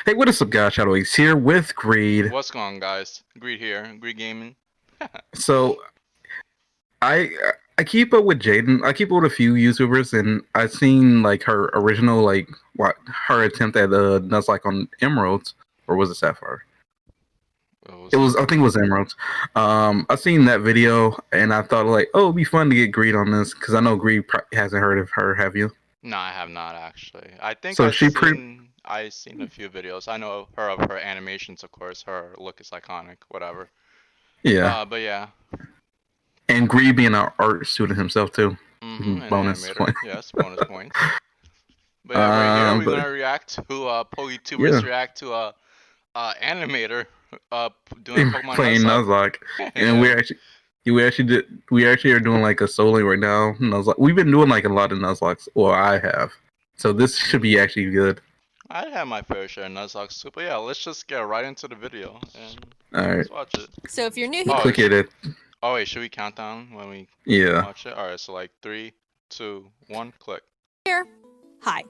Hey, what is up, guys? Shadow Ace here with Greed. What's going on, guys? Greed here, Greed Gaming. So, I I keep up with Jaiden. I keep up with a few YouTubers, and I've seen like her original, like what her attempt at Nuzlocke on Emeralds, or was it Sapphire? It was, I think it was Emeralds. I seen that video, and I thought like, oh, it'd be fun to get Greed on this because I know Greed hasn't heard of her. Have you? No, I have not actually. I think So I've seen a few videos. I know her of her animations, of course. Her look is iconic, whatever. Yeah. But yeah. And Greed being an art student himself too. Bonus point. Yes, bonus points. But yeah, right here we're gonna react to Poketubers react to animator doing Pokemon playing Nuzlocke, and we actually are doing like a solo right now. Nuzlocke. We've been doing like a lot of Nuzlockes, or I have. So this should be actually good. I have my fair share of Nuzlocke too, but yeah, let's just get right into the video and let's watch it. So if you're new here, click it. Oh wait, should we count down when we watch it? All right, so like 3, 2, 1, click. Here, hi.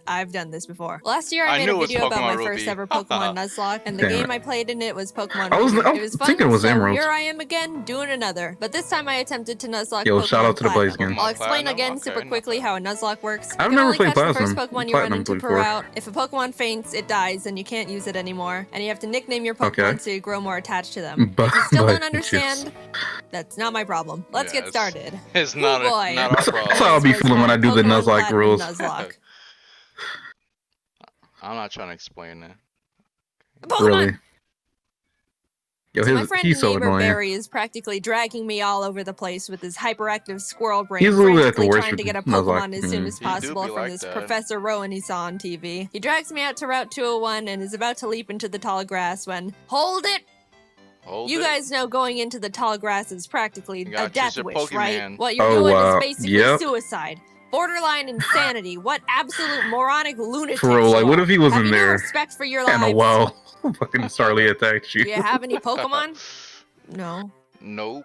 I've done this before. Last year I made a video about my first ever Pokemon Nuzlocke, and the game I played in it was Pokemon Ruby. It was fun, thinking it was Emerald. Here I am again, doing another. But this time I attempted to Nuzlocke Yo, Pokemon shout out to the Blaze Platinum. game. I'll explain again super quickly how a Nuzlocke works. I've never played Platinum. Platinum. The first Pokemon you run into per route. If a Pokemon faints, it dies, and you can't use it anymore. And you have to nickname your Pokemon so you grow more attached to them. If you still don't understand, that's not my problem. Let's get started. It's not our problem. That's how I'll be feeling when I do the Nuzlocke rules. I'm not trying to explain it. Really? Yo, so my friend neighbor Barry is practically dragging me all over the place with his hyperactive squirrel brain, frantically trying to get a Pokemon as soon as possible from this Professor Rowan he saw on TV. He drags me out to Route 201 and is about to leap into the tall grass when, hold it! You guys know going into the tall grass is practically a death wish, right? What you're doing is basically suicide. Borderline insanity. What absolute moronic lunatic. Bro, like, what if he was in there? No respect for your lives. And a wow, fucking Starly attacked you. Do you have any Pokemon? No. Nope.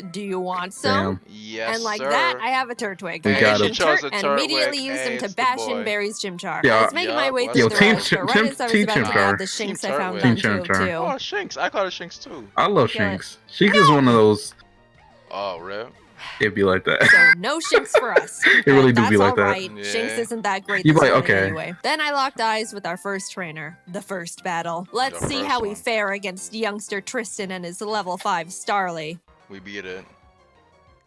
Do you want some? Yes, and like that, I have a Turtwig. We got him. And immediately used him to bash in Barry's Chimchar. Yeah. I was making my way through the rest, but right as I was about to add the Shinx, I found them too. Oh, Shinx. I caught a Shinx too. I love Shinx. Shinx is one of those. Oh, really? It'd be like that. So no Shinx for us. It really do be like that. Right. Yeah. Shinx isn't that great. You'd be like, okay. Anyway. Then I locked eyes with our first trainer. The first battle. Let's see how we fare against youngster Tristan and his level 5 Starly. We beat it.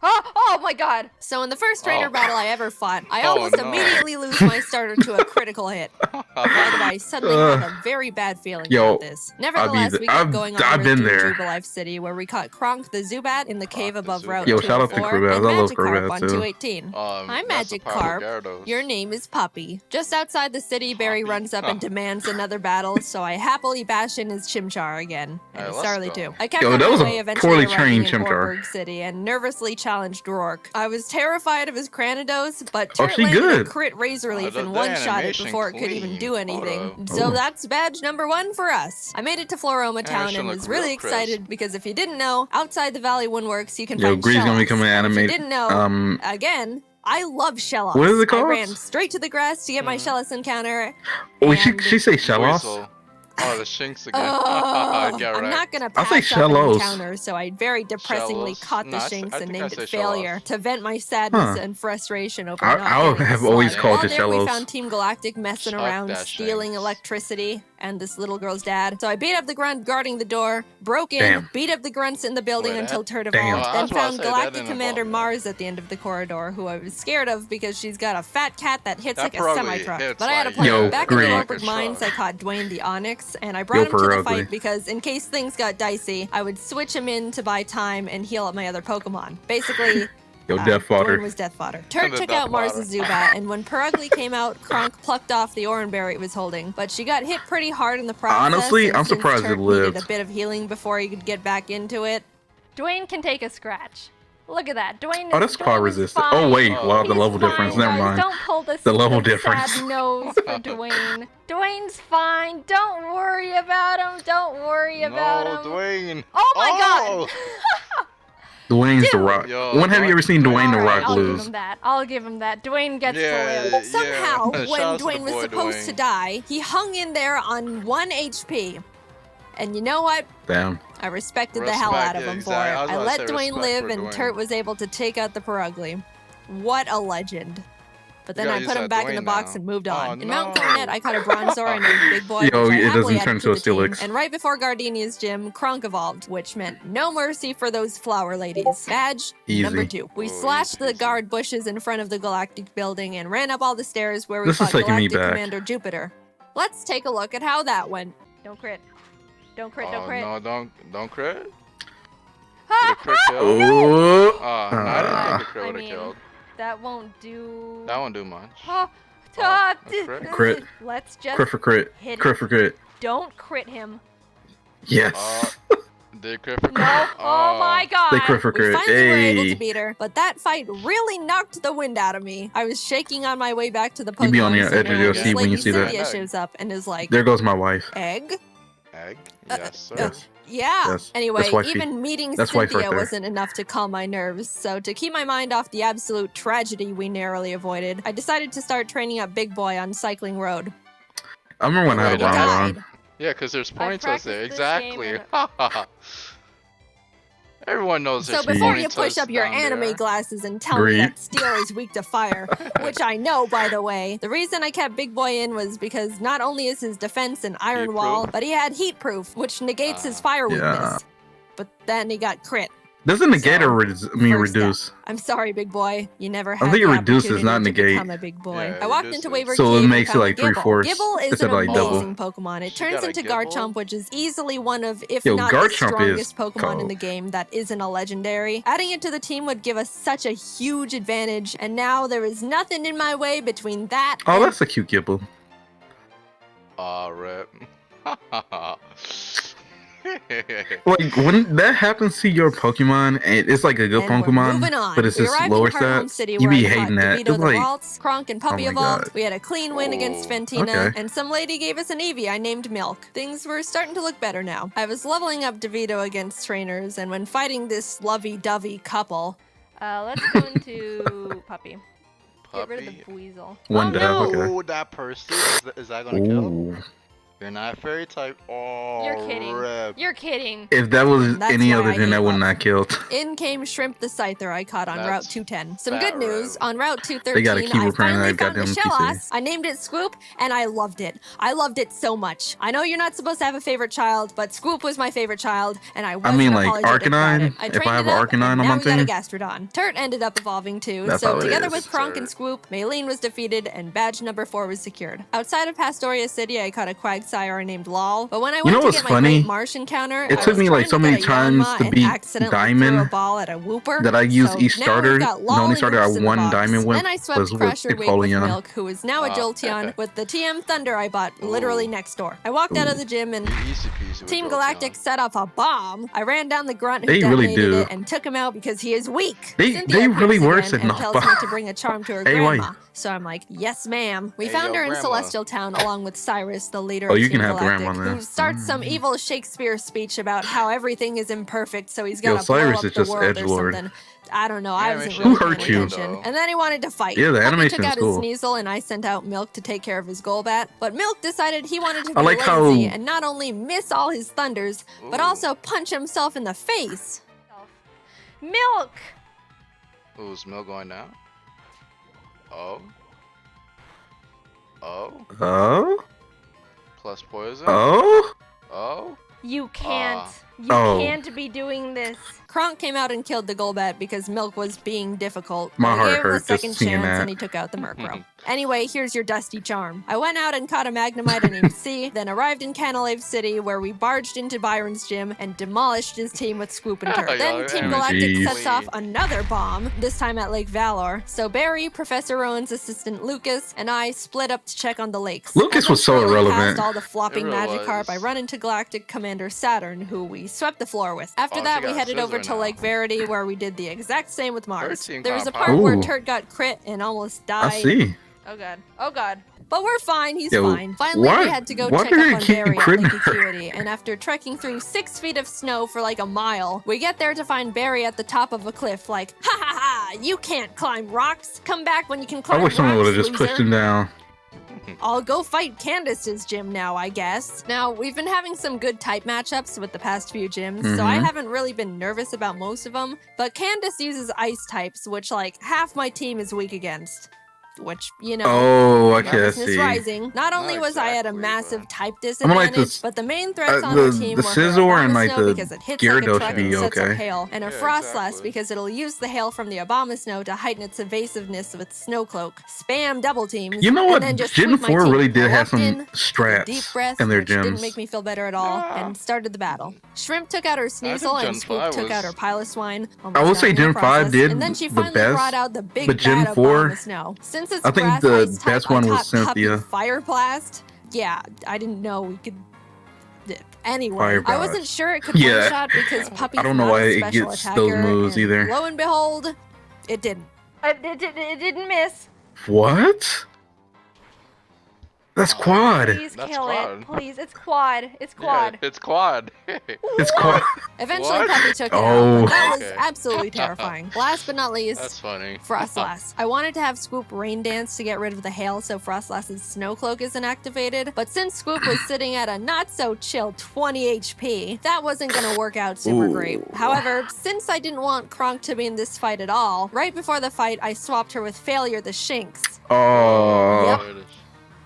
Oh my god! So in the first trainer battle I ever fought, I almost immediately lose my starter to a critical hit. By the way, I suddenly have a very bad feeling about this. Nevertheless, we got going on I've been there. Jubilife City, where we caught Kronk the Zubat in the cave above Route 204, shout out to Crabaz. and I love Magikarp on too. 218. Hi, Magikarp. Your name is Puppy. Just outside the city, Barry runs up and demands another battle, so I happily bash in his Chimchar again. And Starly too. I kept on my way eventually arriving in Orberg City and nervously challenged Rourke. I was terrified of his Cranidos, but Turret landed a crit Razor Leaf and one-shot it before it could even do anything. So that's badge number 1 for us. I made it to Floroma Town and was really excited because if you didn't know, outside the Valley Windworks you can find Greed's gonna become an animated. If you didn't know, again, I love Shellos. What is it called? I ran straight to the grass to get my Shellos encounter. Oh, she say Shellos? Oh, the Shinx again. I'm not gonna pass up an encounter, so I very depressingly caught the Shinx and named it Failure to vent my sadness and frustration over I have always called it Shellos. We found Team Galactic messing around, stealing electricity, and this little girl's dad. So I beat up the grunt guarding the door, broke in, beat up the grunts in the building until Turd evolved, then found Galactic Commander Mars at the end of the corridor, who I was scared of because she's got a fat cat that hits like a semi-truck. But I had a plan. Back in the Orberg Mines, I caught Dwayne the Onyx, and I brought him to the fight because in case things got dicey, I would switch him in to buy time and heal up my other Pokemon. Basically, death fodder. Dwayne was death fodder. Turd took out Mars' Zubat, and when Perugly came out, Kronk plucked off the Oranberry it was holding. But she got hit pretty hard in the process. Honestly, I'm surprised it lived. Needed a bit of healing before he could get back into it. Dwayne can take a scratch. Look at that. Dwayne. Oh, that's car resistant. Oh wait, wow, the level difference. Never mind. Don't pull this. The level difference. Sad nose for Dwayne. Dwayne's fine. Don't worry about him. Don't worry about him. Dwayne. Oh my god. Dwayne's The Rock. When have you ever seen Dwayne The Rock lose? I'll give him that. Dwayne gets to live. Somehow, when Dwayne was supposed to die, he hung in there on 1 HP. And you know what? Damn. I respected the hell out of him for it. I let Dwayne live, and Turt was able to take out the Perugly. What a legend. But then I put him back in the box and moved on. In Mount Coronet, I caught a Bronzor named Big Boy. Yo, it doesn't turn into a Steelix. And right before Gardenia's gym, Kronk evolved, which meant no mercy for those flower ladies. Badge number 2. We slashed the guard bushes in front of the Galactic building and ran up all the stairs where we fought Galactic Commander Jupiter. Let's take a look at how that went. Don't crit. Don't crit, don't crit. No, don't crit. Ha! Crit kill? Oh. I didn't think the crit would have killed. That won't do. That won't do much. Crit. Let's just crit for crit. Hit crit for crit. Don't crit him. Yes. They crit for crit. No. Oh my god. They crit for crit. We finally were able to beat her, but that fight really knocked the wind out of me. I was shaking on my way back to the Pokemon You be on your edge of your Center, seat when you see Cynthia that. shows up and is like, there goes my wife. Egg? Egg? Yes, sir. Yeah. Yes. Anyway, That's wifey. even meeting That's wife Cynthia right there. wasn't enough to calm my nerves, so to keep my mind off the absolute tragedy we narrowly avoided, I decided to start training up Big Boy on Cycling Road. I remember when I had a died. Yeah, because there's points us there. practiced this Exactly. game Everyone knows So there's before points you push us up your down anime there. glasses and tell me that steel is weak to fire, which I know, by the way, the reason I kept Big Boy in was because not only is his defense an iron wall, but he had heat proof, which negates his fire weakness. But then he got crit. Doesn't negate or reduce? I'm sorry, Big Boy. You never had I think the it reduces, opportunity not to negate. become a big boy. Yeah, I walked reduces. into Waver So Cave it and makes it found like Gibble. 3/4 Gibble is instead an of like double. amazing Pokemon. It turns got a into Gibble? Garchomp, which is easily one of, if Yo, not the Garchomp strongest is Pokemon in cold. the game that isn't a legendary. Adding it to the team would give us such a huge advantage, and now there is nothing in my way between that Oh, and that's a cute Gibble. Rip. Like when that happens to your Pokemon, and it's like a good And we're moving Pokemon, on. but it's We just arrived lower in Hearthome stats. City You where be I hating fought that. DeVito It's the like, Waltz, Kronk and Puppy oh my evolved. God. We had a clean win against Fantina, Okay. and some lady gave us an Eevee I named Milk. Things were starting to look better now. I was leveling up DeVito against trainers, and when fighting this lovey-dovey couple, let's go into Puppy. Get rid of the Weasel. one dab. no, Okay. that person is that gonna kill? Ooh. You're not fairy type. Oh, You're kidding. Rip. You're kidding. If that was That's any why other, I then that gave would up. not killed. in came Shrimp the Scyther I caught on That's Route 210. Some fat good news, Rev. on Route They 213, gotta keep I reprinting finally that found a goddamn Shellas. PC. I named it Swoop, and I loved it. I loved it so much. I know you're not supposed to have a favorite child, but Swoop was my favorite child, and I wasn't mean, like, apologetic about it. Arcanine? I If trained I have it up, Arcanine and on now my we got a team? Gastrodon. Turt ended up evolving too, That's so how it together is. with Kronk and Swoop, Maylene was defeated, and badge number 4 was secured. Outside of Pastoria City, I caught a Quagsire named Lol, but when I went know to what's get my funny? Great Marsh encounter, It I took was me, like, trying so to many get a times Yanma to and beat accidentally Diamond threw a ball at a Wooper. that I used So each now starter. we've got The Lol only and starter I Hoops in the won box. Diamond with Then I swept was with Crusher Week with Empoleon. Milk, who is now a Jolteon with the TM Thunder I bought literally next door. I walked out of the gym and Easy peasy with Team Jolteon. Galactic set off a bomb. I ran down the grunt who They really detonated do. it and took him out because he is weak. They Cynthia really appears were again setting and off tells me bombs. to bring a charm to her Hey, grandma. wait. So I'm like, yes, ma'am. We Hey, found yo, her in grandma. Celestial Town along with Cyrus, the leader Oh, of you Team can have Galactic, grandma then. who starts some evil Shakespeare speech about how everything is imperfect, so he's Yo, gonna blow Cyrus up is the just world or edgelord. something. I don't know. I wasn't Animation really Who hurt paying you? attention. And then he wanted to fight. Yeah, the Puppy animation took is out cool. his Sneasel, and I sent out Milk to take care of his Golbat. But Milk decided he wanted to I be like how- lazy and not only miss all his thunders, but Ooh. also punch himself in the face. Milk! Ooh, is Mill going down? Oh. Oh. Oh? Plus poison. Oh? Oh. You can't. You Oh. can't be doing this. Kronk came out and killed the Golbat because Milk was being difficult. My I heart gave him a hurt just second seeing chance that. and he took out the Murkrow. Anyway, here's your dusty charm. I went out and caught a Magnemite named C, then arrived in Canalave City where we barged into Byron's gym and demolished his team with Swoop and Turf. Yeah, Then Team yeah, Galactic jeez. sets off another bomb, this time at Lake Valor. So Barry, Professor Rowan's assistant Lucas, and I split up to check on the lakes. Lucas As was I'm so scrolling irrelevant. past all the flopping It really Magikarp, I was. run into Galactic Commander Saturn, who we swept the floor with. After Oh, that, she we got headed over Scissor to now. Lake Verity, where we did the exact same with Mars. 13 There was a compound. part where Ooh. Turt got crit and almost I died. see. Oh god. Oh god. But we're fine, he's fine. Finally, we had to go check up on Barry at Lake Acuity, and after trekking through 6 feet of snow for like a mile, we get there to find Barry at the top of a cliff like, ha ha ha, you can't climb rocks. Come back when you can climb rocks, I wish someone would have just pushed him down. I'll go fight Candace's gym now, I guess. Now, we've been having some good type matchups with the past few gyms, so I haven't really been nervous about most of them, but Candace uses ice types, which like half my team is weak against. Which, you know, nervousness rising. Not only was I at a massive type disadvantage, but the main threats on our team were Scizor and like the because it hits like a truck and sets up hail, and a Frostlass because it'll use the hail from the Abomasnow to heighten its evasiveness with Snow Cloak. Spam double teams. You know what? Gen 4 really did have some strats deep breath, in their gyms. gyms. Didn't make me feel better at all, and started the battle. Shrimp took out her Sneasel, and Swoop took out her Piloswine. I will say Gen 5 did and then she the finally best, brought out the big but Gen 4, Since it's I think the best one was Cynthia. Fire Blast. Yeah, I didn't know we could. Anyway, I wasn't sure it could one-shot because Puppy's I don't know not why a it special gets attacker, those moves and either. Lo and behold, it didn't. It didn't miss. What? That's quad. Please kill it. Please, it's quad. It's quad. Yeah, it's quad. It's quad. Eventually, Puppy took it out, but that was absolutely terrifying. Last but not least, that's funny. Frostlass. I wanted to have Swoop Rain Dance to get rid of the hail so Frostlass's Snow Cloak isn't activated, but since Swoop was sitting at a not-so-chill 20 HP, that wasn't going to work out super great. However, since I didn't want Kronk to be in this fight at all, right before the fight, I swapped her with Failure the Shinx. Oh. Yep.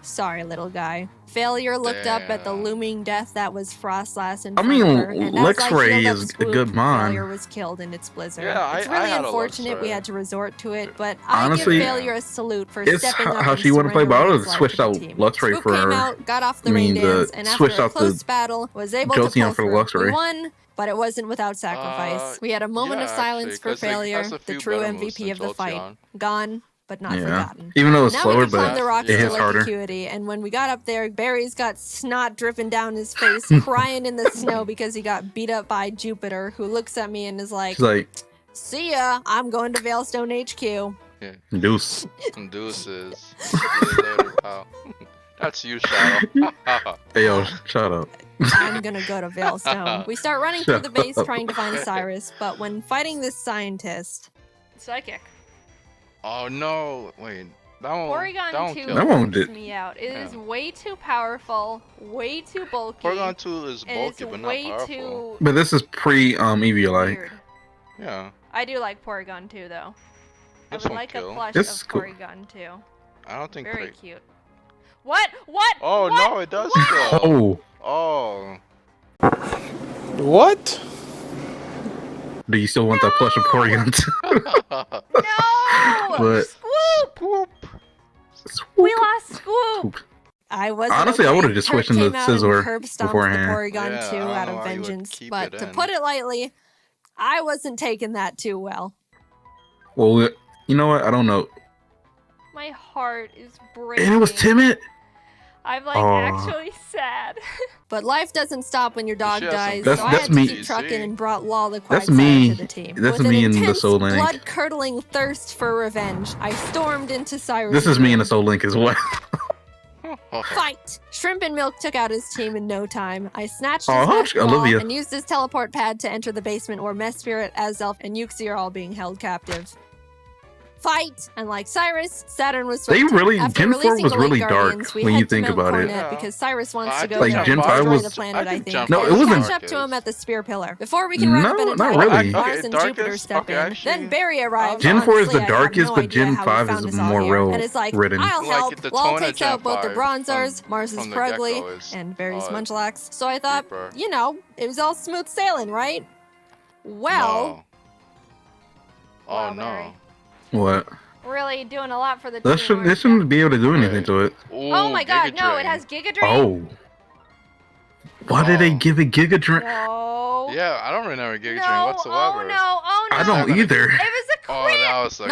Sorry, little guy. Failure looked up at the looming death that was Frostlass in front of her, and Luxray is a good mon. Failure was killed in its blizzard. Yeah, it's really unfortunate we had to resort to it, but honestly, I give Failure a salute for stepping up how she wanted to play, but I would have switched out Luxray for came out, got off the rain dance, and after a close battle, was able to pull through. We won, but it wasn't without sacrifice. We had a moment of silence for Failure, the true MVP of the fight. Gone, but not forgotten. Even though it's slower, but it hits harder. Acuity, and when we got up there, Barry's got snot dripping down his face, crying in the snow because he got beat up by Jupiter, who looks at me and is like, see ya, I'm going to Veilstone HQ. Yeah. Deuce. Deuces. See you later, pal. That's you, Shadow. Hey, yo, shut up. I'm gonna go to Veilstone. We start running through the base trying to find Cyrus, but when fighting this scientist... Psychic. Oh no! Wait, that one. Porygon 2 freaks me out. It is way too powerful, way too bulky. Porygon 2 is bulky, but not powerful. But this is pre-Eviolite. Yeah. I do like Porygon 2 though. I would like a plush of Porygon 2. I don't think. Very cute. What? What? Oh what? no! It does kill. Oh. What? Do you still want that plush of Porygon 2? No! But Swoop! We lost Swoop! I was honestly, I would have just switched into Scizor beforehand. Porygon 2 out of vengeance, but to put it lightly, I wasn't taking that too well. Well, you know what? I don't know. My heart is breaking. And it was timid. I'm like actually sad. But life doesn't stop when your dog dies, that's so I had to me. keep trucking and brought Law the Quiet to the team. That's With me an in the Soul Link. blood-curdling thirst for revenge, I stormed into Cyrus. This is me in the Soul Link as well. Fight! Shrimp and Milk took out his team in no time. I snatched his wall and used his teleport pad to enter the basement where Mess Spirit, Azelf, and Uxie are all being held captive. Fight! And like Cyrus, Saturn was Gen 4 was really dark when you think about it. Because Cyrus wants to go like Gen 5 was the planet, I think. No, it wasn't. Catch up to him at the Spear Pillar. Before we can run up and not really. Mars and Jupiter step in. Then Barry arrives. Gen 4 is the darkest, but Gen 5 is more and it's like, I'll help. Law takes out both the Bronzors, Mars's Purugly, and Barry's Munchlax. So I thought, you know, it was all smooth sailing, right? Well. Oh no. What? Really doing a lot for the team. This shouldn't be able to do anything to it. Oh my god, no, it has Giga Drain. Oh. Why did they give it Giga Drain? No. Yeah, I don't remember Giga Drain whatsoever. Oh no, oh no. I don't either. It was a crit. Oh, that was a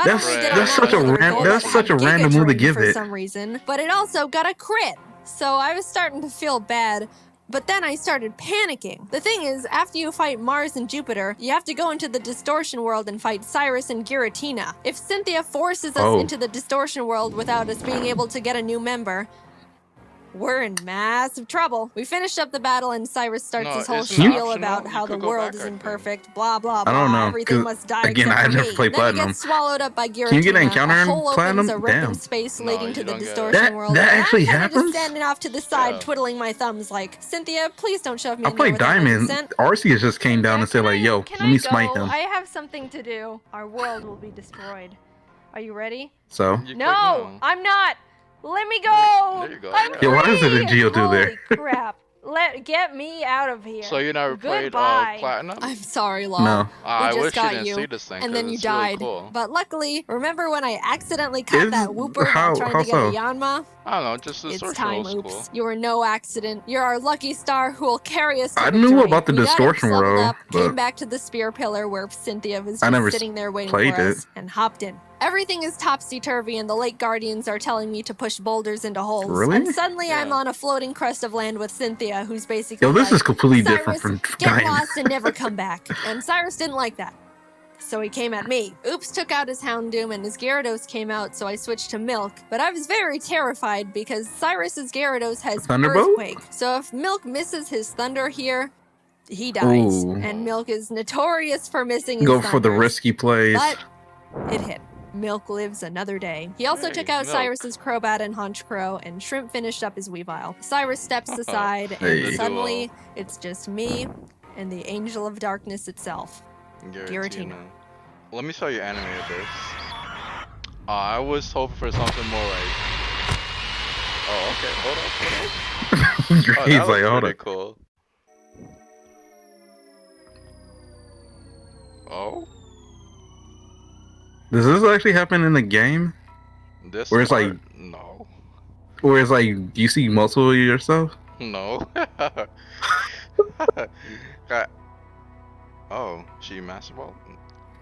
that's such a random move to give for it. some reason, but it also got a crit. So I was starting to feel bad. But then I started panicking. The thing is, after you fight Mars and Jupiter, you have to go into the Distortion world and fight Cyrus and Giratina. If Cynthia forces us into the Distortion world without us being able to get a new member, we're in massive trouble. We finished up the battle and Cyrus starts his whole spiel about how the world isn't perfect, blah, blah, blah. I don't know. Everything must die again, except I for never me. played Platinum. Then he gets swallowed up by Giratina. Can you get an encounter in hole Platinum? opens, a rip in Damn. space No, leading to you the don't get it. Distortion world. That actually I'm happens? just standing off to the side, twiddling my thumbs like, Cynthia, please don't shove me I in there played without my Diamond. consent. Arceus just came down and said, like, yo, let me smite him. I have something to do. Our world will be destroyed. Are you ready? So? No, I'm not. Let me go. There you go. I'm Yeah, why is it a free. Geodude there? Holy crap. Get me out of here. So you never played Goodbye. Platinum? I'm sorry, Law. No. I We wish just got you didn't you, see this thing, and then 'cause you it's really died. cool. But luckily, remember when I accidentally caught that Wooper how while trying to get so? a Yanma? I don't know, just the It's Distortion time, was Oops. cool. You were no accident. You're our lucky star who will carry us to I victory. knew about the We got Distortion Oops leveled world, up, but came back to the spear pillar where Cynthia was I just never sitting there waiting played for it. us, and hopped in. Everything is topsy-turvy, and the Lake Guardians are telling me to push boulders into holes. Really? And suddenly I'm Yeah. on a floating crest of land with Cynthia, who's basically Yo, this like, is completely Cyrus, different from get Diamond. lost and never come back. And Cyrus didn't like that. So he came at me. Oops took out his Houndoom and his Gyarados came out, so I switched to Milk. But I was very terrified because Cyrus's Gyarados has Thunderbolt? Earthquake. So if Milk misses his Thunder here, he dies. Ooh. And Milk is notorious for missing his Go for the Thunders. risky plays. But it hit. Milk lives another day. He also Hey, took out Milk. Cyrus's Crobat and Honchkrow, and Shrimp finished up his Weavile. Cyrus steps aside, Hey. and suddenly it's just me and the Angel of Darkness itself. Giratina. Let me show you animated this. I was hoping for something more like. Oh, okay. Hold up. He's Oh, that like, was hold pretty up. cool. Oh, Does this actually happen in the game? this. Where it's part? like- No. Where it's like you see multiple of yourself? No. Oh, she master ball.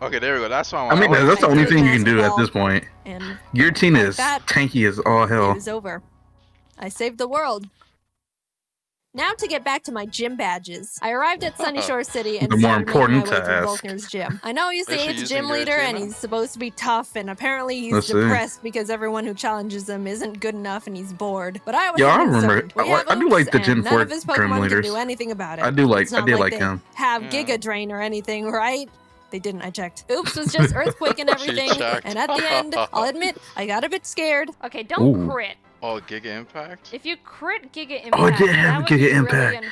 Okay, there we go. That's why I mean, I that's the did only thing you can Master do at Ball. this point. And Giratina like is that, tanky as all it hell. was over. I saved the world. Now to get back to my gym badges. I arrived at Sunnyshore City and The more started making important my way through task. Volkner's gym. I know he's the Is she 8th using gym leader and Giratina? he's supposed to be tough, and apparently he's Let's see. depressed because everyone who challenges him isn't good enough and he's bored. But I was Yeah, I remember. concerned. We have I do Oops, like the and Gen none 4 of his gym Pokemon leaders. can do anything about it. I do like. It's I not did like they him. have Yeah. Giga Drain or anything, right? They didn't, I checked. Oops was just Earthquake and everything, checked. and at the end, I'll admit, I got a bit scared. Okay, don't Ooh. crit. Oh, Giga Impact. If you crit Giga Impact, Oh, it did have that would Giga be really Impact.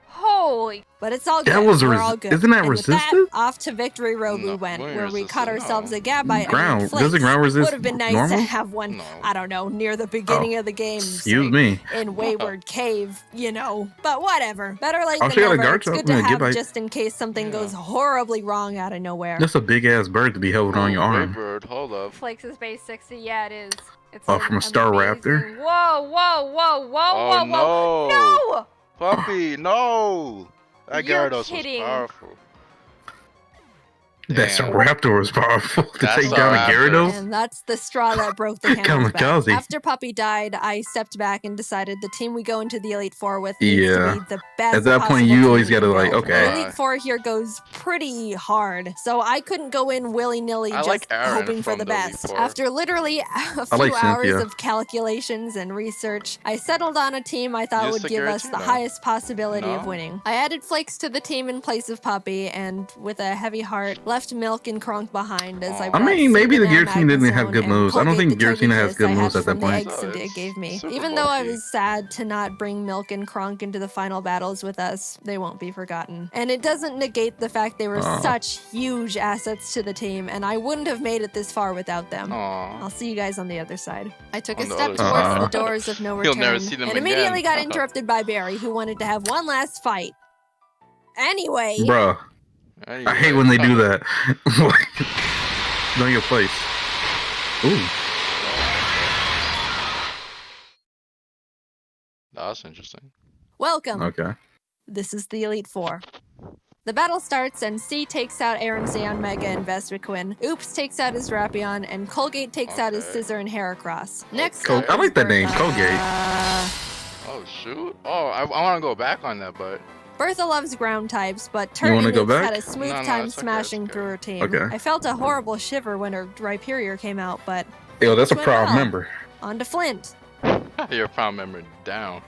Holy. But it's all That good. was We're all good. isn't that And with resistant? off to Victory Road we No, went, we ain't where we cut resistant, ourselves no. a Gabite. Ground. Does the ground resist Would have been nice normal? to have one, No. I don't know, near the beginning of the game. Excuse say, me. In Wayward Cave, you know. But whatever. Better late I'll than show you the never. guard It's shot. good to Yeah, have Gabite. just in case something Yeah. goes horribly wrong out of nowhere. That's a big ass bird to be holding on your arm. Bird, hold up. Flakes is base 60. Yeah, it is. It's Oh, from a Staraptor? amazing- Whoa, whoa, whoa, whoa, Oh, whoa, whoa. No! Puppy, no! That You're Gyarados was kidding. powerful. That Damn. Raptor was powerful to That's take a down a Raptor. Gyarados. And that's the straw that broke the camel's back. Kamikaze. After Puppy died, I stepped back and decided the team we go into the Elite Four with needs Yeah. to be the best At that point, possible you team always we gotta, can like, build. okay. The Elite Four here goes pretty hard, so I couldn't go in willy-nilly I just like Aaron hoping for from the the Elite best. Four. After literally a few like hours Cynthia. of calculations and research, I settled on a team I thought Use would the give us the Giratina. highest possibility of No? winning. I added Flakes to the team in place of Puppy, and with a heavy heart, left Milk and Kronk behind as I I brought mean, maybe the Sagan, Giratina didn't have Magnezone, good and moves. I don't Colgate think the Giratina has Togekiss good I moves had at that from the point. eggs Cynthia It's gave me. super Even though I bulky. was sad to not bring Milk and Kronk into the final battles with us, they won't be forgotten. And it doesn't negate the fact they were Aw. such huge assets to the team, and I wouldn't have made it this far without them. Aw. I'll see you guys on the other side. I took a On the step other towards side. the doors of no You'll return, never see them and immediately again. got interrupted by Barry, who wanted to have one last fight. Anyway, Bruh, I hate when they do that. Know your place. Ooh. That's interesting. welcome. Okay. This is the Elite Four. The battle starts, and C takes out Aram Zeon Mega and Vespiquen. Oops takes out his Rapion, and Colgate takes out his Okay. Scissor and Heracross. Next Col- up I like is that name, Bert- Colgate. Oh shoot! Oh, I want to go back on that, but Bertha loves ground types, but Turtles had a smooth time it's okay, smashing through her team. Okay. I felt a horrible shiver when her Rhyperior came out, but yo, that's a went proud well. member. On to Flint. You're a proud member down.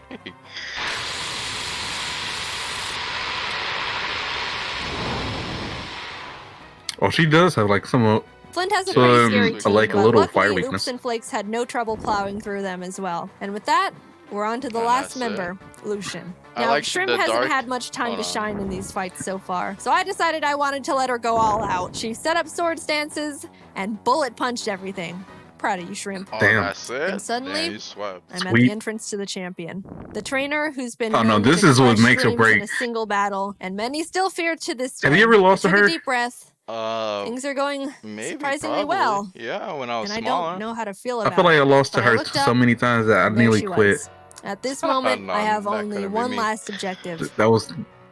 Oh, she does have like some. Flint has a pretty scary team, like a but little luckily fire Oops weakness. and Flakes had no trouble plowing through them as well. And with that, we're on to the last member, Lucian. Now, like Shrimp the hasn't dark- had much time Hold to on. shine in these fights so far, so I decided I wanted to let her go all out. She set up sword stances and bullet punched everything. Proud of you, Shrimp. Oh, Damn. that's it. And suddenly, Damn, you swept. I'm at Sweet. the entrance to the champion. The trainer who's been Oh, no, known this to is what crush makes or dreams break. in a single battle, and many still fear to this day. Have you ever lost to I took her? a deep breath. Things are going Maybe, surprisingly probably. well. Yeah, when I was And I smaller. don't know how to feel I about feel like I lost to But I her looked so up, many times that I and there nearly she quit. was. At this moment, No, I have that only couldn't be one me. last objective.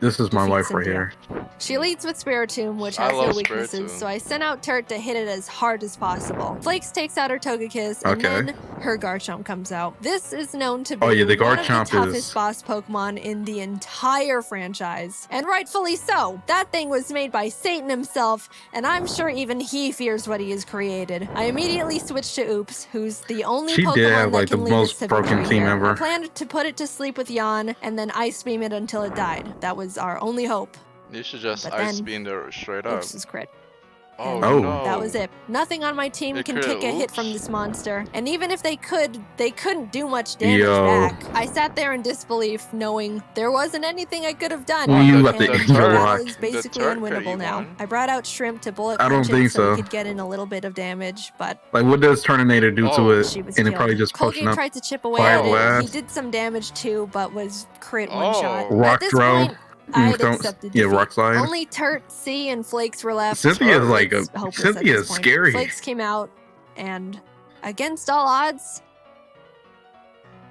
This is my Defeat life right Cynthia. here. She leads with Spiritomb, which I has no love weaknesses, Spiritomb. so I sent out Turt to hit it as hard as possible. Flakes takes out her Togekiss, and Okay. then her Garchomp comes out. This is known to be Oh, yeah, the one of the Garchomp toughest is- boss Pokemon in the entire franchise. And rightfully so. That thing was made by Satan himself, and I'm sure even he fears what he has created. I immediately switched to Oops, who's the only She Pokemon did have, that like, can the lead us most to broken victory team here. ever. I planned to put it to sleep with Yawn, and then Ice Beam it until it died. That was our only hope. You should just But ice then, beam there straight up. Oops is crit. Oh, And Oh. no. that was it. Nothing on my team They can could've kick a hit from oops. this monster. And even if they could, they couldn't do much damage Yo. back. I sat there in disbelief, knowing there wasn't anything I could have done. Well, you And got the the Angel battle Lock. is The basically Turk could've unwinnable now. won. I brought out Shrimp to bullet I don't punch think it so we so. could get in a little bit of damage, but Like, what does Turtonator do Oh, to it? she was And it killed. probably just Colgate potion up. tried to chip away Fire at it. He blast. did some damage too, but was crit one Oh. shot. Rock At this throw. point, I had Don't- accepted yeah, defeat. rock slide. Only Turt, C, and Flakes were left. Cynthia's like a It's hopeless at Cynthia's this point. scary. Flakes came out, and against all odds,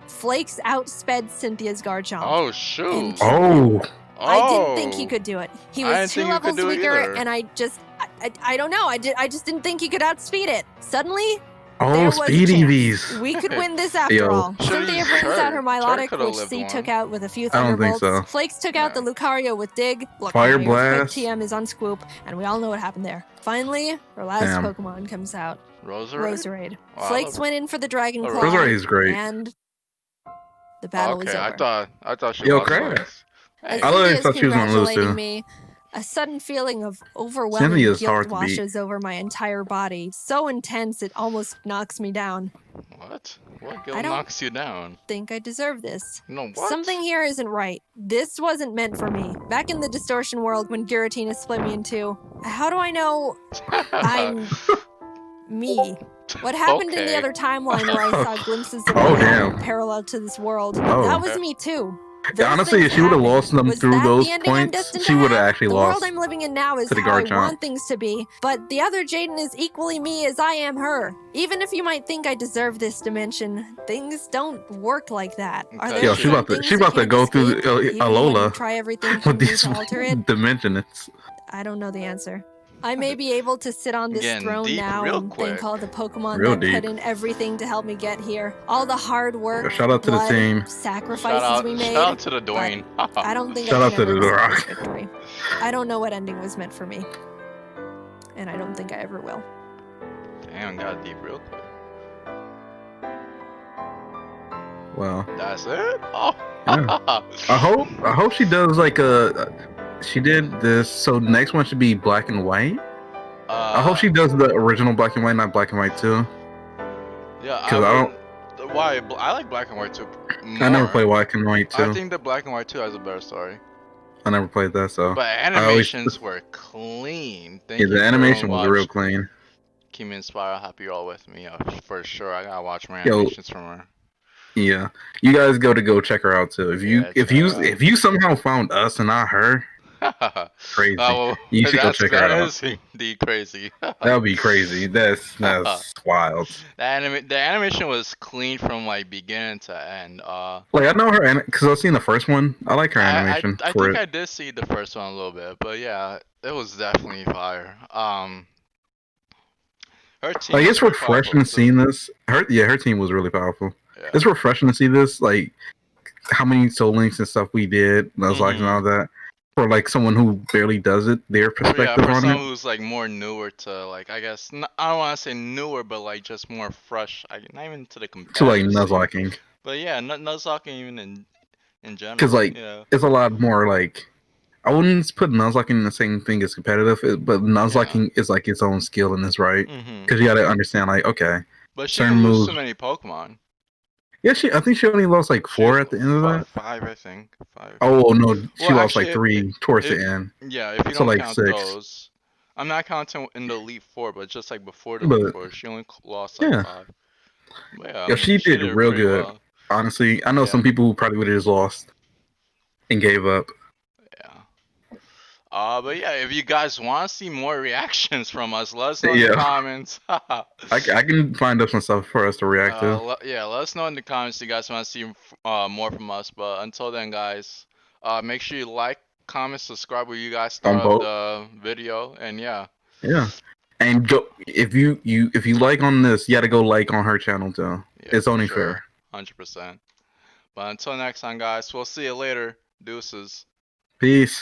Flakes outsped Cynthia's Garchomp. Oh, shoot. And Oh, I didn't think he could do it. He I was didn't 2 think you could levels do it weaker, either. and I don't know. I just didn't think he could outspeed it. Suddenly, oh, there was a Speedy chance. V's. We could win this after Yo. all. Should've Cynthia used brings out Turk. her Turk Milotic, could've which lived C one. took out with a few I don't think Thunderbolts. so. Flakes took out the Lucario with Dig. Look, Fire my Blast. quick TM is on Scoop, and we all know what happened there. Finally, her last Damn. Pokemon comes out. Roserade? Roserade. Oh, I Flakes love- went in for the Dragon Oh, Claw. Roserade is great. And the battle was Okay, over. I thought she Yo, was crap. first. As Hey, I literally Cynthia's thought she was gonna lose, congratulating too. me, a sudden feeling of overwhelming Cynthia's guilt hard to beat. washes over my entire body. So intense it almost knocks me down. what? What guilt I don't- knocks you down? Think I deserve this. No, what? Something here isn't right. This wasn't meant for me. Back in the Distortion world when Giratina split me in two, how do I know I'm me? What happened in the Okay. other timeline where I saw glimpses of Oh, my damn. own parallel to this world? Oh. That was me too. Yeah, Those honestly, things if she would have happened. lost them Was through that those the ending I'm points, destined she to would have have? actually The lost. world I'm living in now is to the how I Garchomp. want things to be, but the other Jaiden is equally me as I am her. Even if you might think I deserve this dimension, things don't work like that. Are Okay. there Yo, she some about to- things she you about to can't go through escape, the, even when you Alola try everything with from you these to alter it? dimensions. I don't know the answer. I may be able to sit on this Getting throne deep now real and quick. thank all the Pokemon Real that deep. put in everything to help me get here. All the hard work, Shout out to the blood, team. sacrifices we made. Shout out to the Dwayne. I don't think Shout I out can to ever the accept Rock. this victory. I don't know what ending was meant for me. And I don't think I ever will. Damn, got deep real quick. Wow. That's it? Oh. Yeah. I hope she does like she did this, so the next one should be black and white. I hope she does the original black and white, not black and white too. Yeah, 'Cause I don't- Why? I like black and white too. I never more. played black and white too. I think the black and white too has a better story. I never played that, so But animations were clean. Thank yeah, you the for animation everyone was real watch. clean. Keep me inspired. Happy you're all with me. For sure, I gotta watch more Yo. animations from her. Yeah, you guys go check her out too. If you Yeah, if you somehow found us and not her, crazy. Well, You should go check her that out. is indeed crazy. That would be crazy. That's wild. The animation was clean from like beginning to end. Like I know her because I've seen the first one. I like her animation I for think it. I did see the first one a little bit, but yeah, it was definitely fire. Her team. Like was it's pretty refreshing powerful, too. seeing this. Her team was really powerful. Yeah. It's refreshing to see this. Like how many soul links and stuff we did, Nuzlocke and all that. For like someone who barely does it, their perspective for on someone it. who's like more newer to like, I guess I don't want to say newer, but like just more fresh. Not even to the competitive to like Nuzlocking. But yeah, Nuzlocking even in general. Because like it's a lot more like I wouldn't put Nuzlocking in the same thing as competitive, but Nuzlocking is like its own skill in this, right? Because you got to understand like okay, but she didn't lose so many Pokemon. Yeah, I think she only lost like 4 at the end of that. 5, I think. 5. Oh no, she lost like 3 towards the end. Yeah, if you don't count 6. Those, I'm not counting in the Elite 4, but just like before the Elite 4, she only lost like 5. But yeah, she did real good. Well. Honestly, I know some people who probably would have just lost and gave up. But yeah, if you guys want to see more reactions from us, let us know in the comments. I can find up some stuff for us to react to. Let us know in the comments if you guys want to see more from us. But until then, guys, make sure you like, comment, subscribe when you guys start the video, and yeah. And go if you like on this, you got to go like on her channel too. It's only fair. 100%. But until next time, guys, we'll see you later. Deuces. Peace.